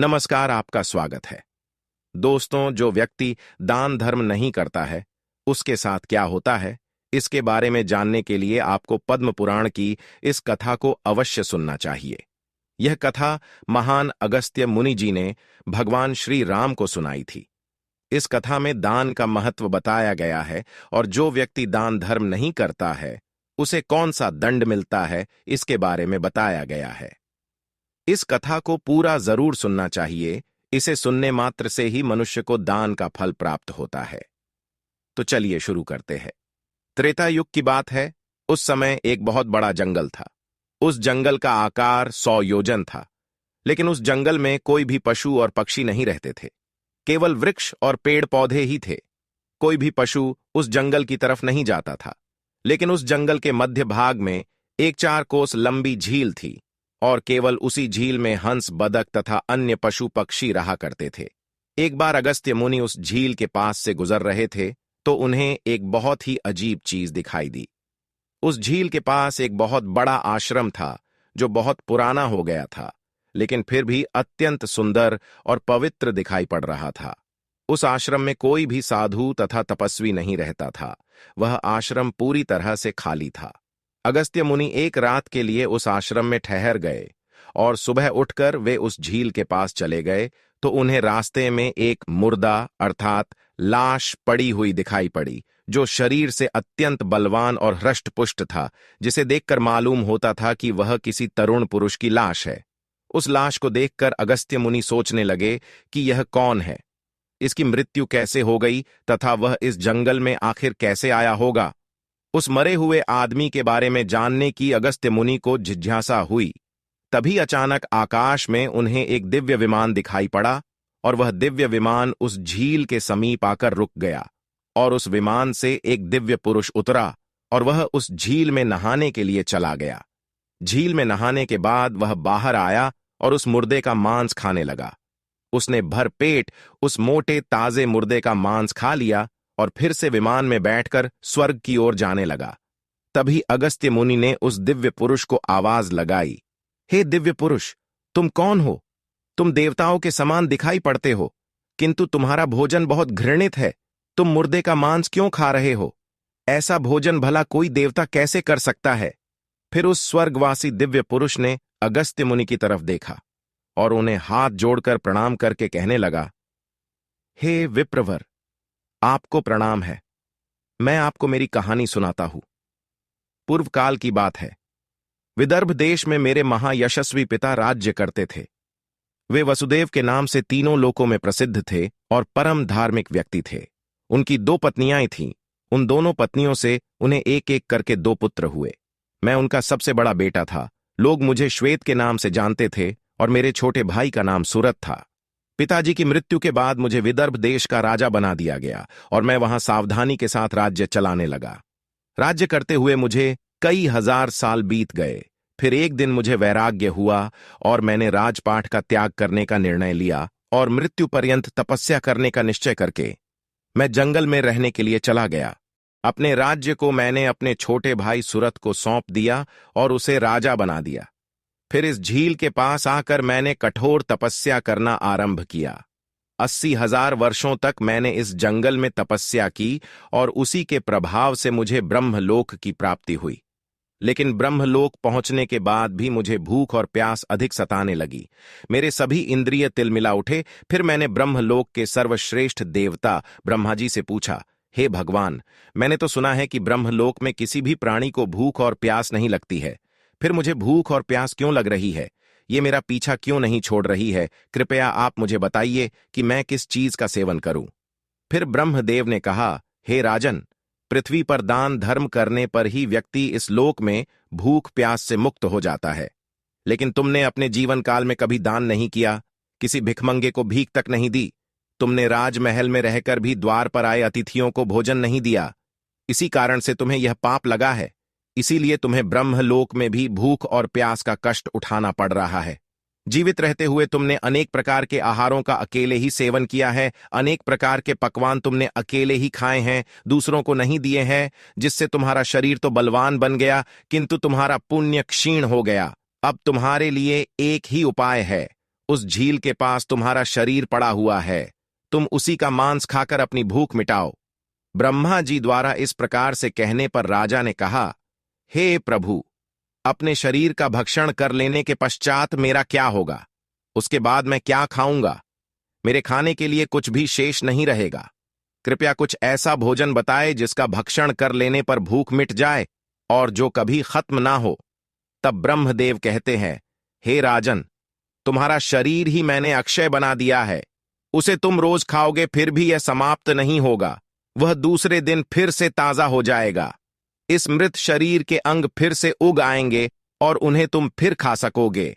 नमस्कार, आपका स्वागत है। दोस्तों, जो व्यक्ति दान धर्म नहीं करता है उसके साथ क्या होता है, इसके बारे में जानने के लिए आपको पद्म पुराण की इस कथा को अवश्य सुनना चाहिए। यह कथा महान अगस्त्य मुनि जी ने भगवान श्री राम को सुनाई थी। इस कथा में दान का महत्व बताया गया है और जो व्यक्ति दान धर्म नहीं करता है उसे कौन सा दंड मिलता है, इसके बारे में बताया गया है। इस कथा को पूरा जरूर सुनना चाहिए। इसे सुनने मात्र से ही मनुष्य को दान का फल प्राप्त होता है। तो चलिए शुरू करते हैं। त्रेता युग की बात है। उस समय एक बहुत बड़ा जंगल था। उस जंगल का आकार 100 योजन था, लेकिन उस जंगल में कोई भी पशु और पक्षी नहीं रहते थे। केवल वृक्ष और पेड़ पौधे ही थे। कोई भी पशु उस जंगल की तरफ नहीं जाता था, लेकिन उस जंगल के मध्य भाग में एक 4 कोस लंबी झील थी और केवल उसी झील में हंस, बदक तथा अन्य पशु पक्षी रहा करते थे। एक बार अगस्त्य मुनि उस झील के पास से गुजर रहे थे तो उन्हें एक बहुत ही अजीब चीज दिखाई दी। उस झील के पास एक बहुत बड़ा आश्रम था जो बहुत पुराना हो गया था, लेकिन फिर भी अत्यंत सुंदर और पवित्र दिखाई पड़ रहा था। उस आश्रम में कोई भी साधु तथा तपस्वी नहीं रहता था। वह आश्रम पूरी तरह से खाली था। अगस्त्य मुनि एक रात के लिए उस आश्रम में ठहर गए और सुबह उठकर वे उस झील के पास चले गए तो उन्हें रास्ते में एक मुर्दा अर्थात लाश पड़ी हुई दिखाई पड़ी, जो शरीर से अत्यंत बलवान और हृष्टपुष्ट था, जिसे देखकर मालूम होता था कि वह किसी तरुण पुरुष की लाश है। उस लाश को देखकर अगस्त्य मुनि सोचने लगे कि यह कौन है, इसकी मृत्यु कैसे हो गई तथा वह इस जंगल में आखिर कैसे आया होगा। उस मरे हुए आदमी के बारे में जानने की अगस्त्य मुनि को जिज्ञासा हुई। तभी अचानक आकाश में उन्हें एक दिव्य विमान दिखाई पड़ा और वह दिव्य विमान उस झील के समीप आकर रुक गया और उस विमान से एक दिव्य पुरुष उतरा और वह उस झील में नहाने के लिए चला गया। झील में नहाने के बाद वह बाहर आया और उस मुर्दे का मांस खाने लगा। उसने भर पेट उस मोटे ताजे मुर्दे का मांस खा लिया और फिर से विमान में बैठकर स्वर्ग की ओर जाने लगा। तभी अगस्त्य मुनि ने उस दिव्य पुरुष को आवाज लगाई, हे दिव्य पुरुष, तुम कौन हो? तुम देवताओं के समान दिखाई पड़ते हो, किंतु तुम्हारा भोजन बहुत घृणित है। तुम मुर्दे का मांस क्यों खा रहे हो? ऐसा भोजन भला कोई देवता कैसे कर सकता है? फिर उस स्वर्गवासी दिव्य पुरुष ने अगस्त्य मुनि की तरफ देखा और उन्हें हाथ जोड़कर प्रणाम करके कहने लगा, हे विप्रवर, आपको प्रणाम है। मैं आपको मेरी कहानी सुनाता हूं। पूर्व काल की बात है। विदर्भ देश में मेरे महायशस्वी पिता राज्य करते थे। वे वसुदेव के नाम से तीनों लोकों में प्रसिद्ध थे और परम धार्मिक व्यक्ति थे। उनकी 2 पत्नियां थीं। उन दोनों पत्नियों से उन्हें एक एक करके 2 पुत्र हुए। मैं उनका सबसे बड़ा बेटा था। लोग मुझे श्वेत के नाम से जानते थे और मेरे छोटे भाई का नाम सूरत था। पिताजी की मृत्यु के बाद मुझे विदर्भ देश का राजा बना दिया गया और मैं वहां सावधानी के साथ राज्य चलाने लगा। राज्य करते हुए मुझे कई हजार साल बीत गए। फिर एक दिन मुझे वैराग्य हुआ और मैंने राजपाट का त्याग करने का निर्णय लिया और मृत्यु पर्यंत तपस्या करने का निश्चय करके मैं जंगल में रहने के लिए चला गया। अपने राज्य को मैंने अपने छोटे भाई सूरत को सौंप दिया और उसे राजा बना दिया। फिर इस झील के पास आकर मैंने कठोर तपस्या करना आरंभ किया। 80,000 वर्षों तक मैंने इस जंगल में तपस्या की और उसी के प्रभाव से मुझे ब्रह्मलोक की प्राप्ति हुई। लेकिन ब्रह्मलोक पहुंचने के बाद भी मुझे भूख और प्यास अधिक सताने लगी। मेरे सभी इंद्रिय तिलमिला उठे। फिर मैंने ब्रह्मलोक के सर्वश्रेष्ठ देवता ब्रह्मा जी से पूछा, हे भगवान, मैंने तो सुना है कि ब्रह्मलोक में किसी भी प्राणी को भूख और प्यास नहीं लगती है। फिर मुझे भूख और प्यास क्यों लग रही है? ये मेरा पीछा क्यों नहीं छोड़ रही है? कृपया आप मुझे बताइए कि मैं किस चीज का सेवन करूं। फिर ब्रह्मदेव ने कहा, हे राजन, पृथ्वी पर दान धर्म करने पर ही व्यक्ति इस लोक में भूख प्यास से मुक्त हो जाता है। लेकिन तुमने अपने जीवन काल में कभी दान नहीं किया, किसी भिखमंगे को भीख तक नहीं दी। तुमने राजमहल में रहकर भी द्वार पर आए अतिथियों को भोजन नहीं दिया। इसी कारण से तुम्हें यह पाप लगा है। इसीलिए तुम्हें ब्रह्मलोक में भी भूख और प्यास का कष्ट उठाना पड़ रहा है। जीवित रहते हुए तुमने अनेक प्रकार के आहारों का अकेले ही सेवन किया है। अनेक प्रकार के पकवान तुमने अकेले ही खाए हैं, दूसरों को नहीं दिए हैं, जिससे तुम्हारा शरीर तो बलवान बन गया, किंतु तुम्हारा पुण्य क्षीण हो गया। अब तुम्हारे लिए एक ही उपाय है। उस झील के पास तुम्हारा शरीर पड़ा हुआ है, तुम उसी का मांस खाकर अपनी भूख मिटाओ। ब्रह्मा जी द्वारा इस प्रकार से कहने पर राजा ने कहा, हे प्रभु, अपने शरीर का भक्षण कर लेने के पश्चात मेरा क्या होगा? उसके बाद मैं क्या खाऊंगा? मेरे खाने के लिए कुछ भी शेष नहीं रहेगा। कृपया कुछ ऐसा भोजन बताए जिसका भक्षण कर लेने पर भूख मिट जाए और जो कभी खत्म ना हो। तब ब्रह्मदेव कहते हैं, हे राजन, तुम्हारा शरीर ही मैंने अक्षय बना दिया है। उसे तुम रोज खाओगे फिर भी यह समाप्त नहीं होगा। वह दूसरे दिन फिर से ताजा हो जाएगा। इस मृत शरीर के अंग फिर से उग आएंगे और उन्हें तुम फिर खा सकोगे।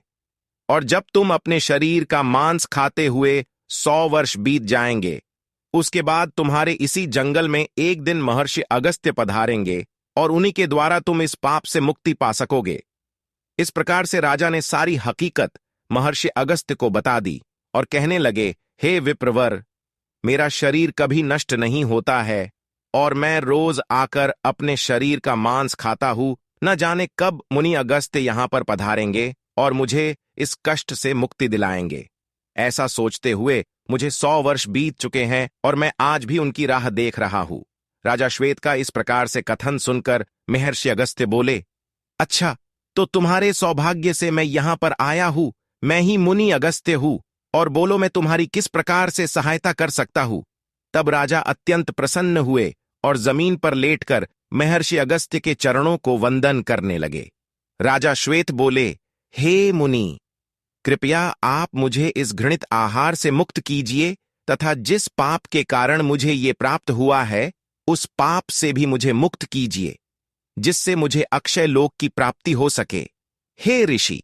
और जब तुम अपने शरीर का मांस खाते हुए 100 वर्ष बीत जाएंगे, उसके बाद तुम्हारे इसी जंगल में एक दिन महर्षि अगस्त्य पधारेंगे और उन्हीं के द्वारा तुम इस पाप से मुक्ति पा सकोगे। इस प्रकार से राजा ने सारी हकीकत महर्षि अगस्त्य को बता दी और कहने लगे, हे विप्रवर, मेरा शरीर कभी नष्ट नहीं होता है और मैं रोज आकर अपने शरीर का मांस खाता हूं। न जाने कब मुनि अगस्त्य यहां पर पधारेंगे और मुझे इस कष्ट से मुक्ति दिलाएंगे। ऐसा सोचते हुए मुझे 100 वर्ष बीत चुके हैं और मैं आज भी उनकी राह देख रहा हूं। राजा श्वेत का इस प्रकार से कथन सुनकर महर्षि अगस्त्य बोले, अच्छा, तो तुम्हारे सौभाग्य से मैं यहां पर आया हूं। मैं ही मुनि अगस्त्य हूं और बोलो मैं तुम्हारी किस प्रकार से सहायता कर सकता हूं। तब राजा अत्यंत प्रसन्न हुए और जमीन पर लेटकर महर्षि अगस्त्य के चरणों को वंदन करने लगे। राजा श्वेत बोले, हे मुनि, कृपया आप मुझे इस घृणित आहार से मुक्त कीजिए तथा जिस पाप के कारण मुझे ये प्राप्त हुआ है उस पाप से भी मुझे मुक्त कीजिए, जिससे मुझे अक्षय लोक की प्राप्ति हो सके। हे ऋषि,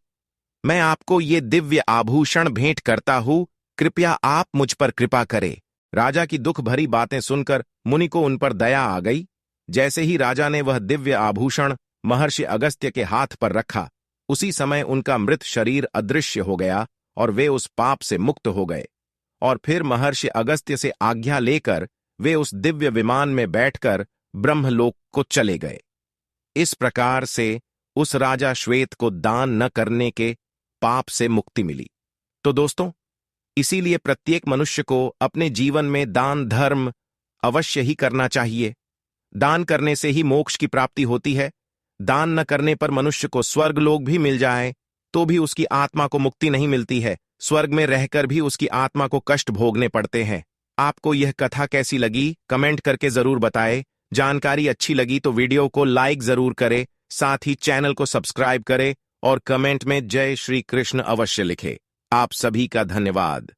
मैं आपको ये दिव्य आभूषण भेंट करता हूं, कृपया आप मुझ पर कृपा करें। राजा की दुख भरी बातें सुनकर मुनि को उन पर दया आ गई। जैसे ही राजा ने वह दिव्य आभूषण महर्षि अगस्त्य के हाथ पर रखा, उसी समय उनका मृत शरीर अदृश्य हो गया और वे उस पाप से मुक्त हो गए। और फिर महर्षि अगस्त्य से आज्ञा लेकर वे उस दिव्य विमान में बैठकर ब्रह्मलोक को चले गए। इस प्रकार से उस राजा श्वेत को दान न करने के पाप से मुक्ति मिली। तो दोस्तों, इसीलिए प्रत्येक मनुष्य को अपने जीवन में दान धर्म अवश्य ही करना चाहिए। दान करने से ही मोक्ष की प्राप्ति होती है। दान न करने पर मनुष्य को स्वर्ग लोक भी मिल जाए तो भी उसकी आत्मा को मुक्ति नहीं मिलती है। स्वर्ग में रहकर भी उसकी आत्मा को कष्ट भोगने पड़ते हैं। आपको यह कथा कैसी लगी कमेंट करके जरूर बताएं। जानकारी अच्छी लगी तो वीडियो को लाइक जरूर करें, साथ ही चैनल को सब्सक्राइब करें और कमेंट में जय श्री कृष्ण अवश्य लिखें। आप सभी का धन्यवाद।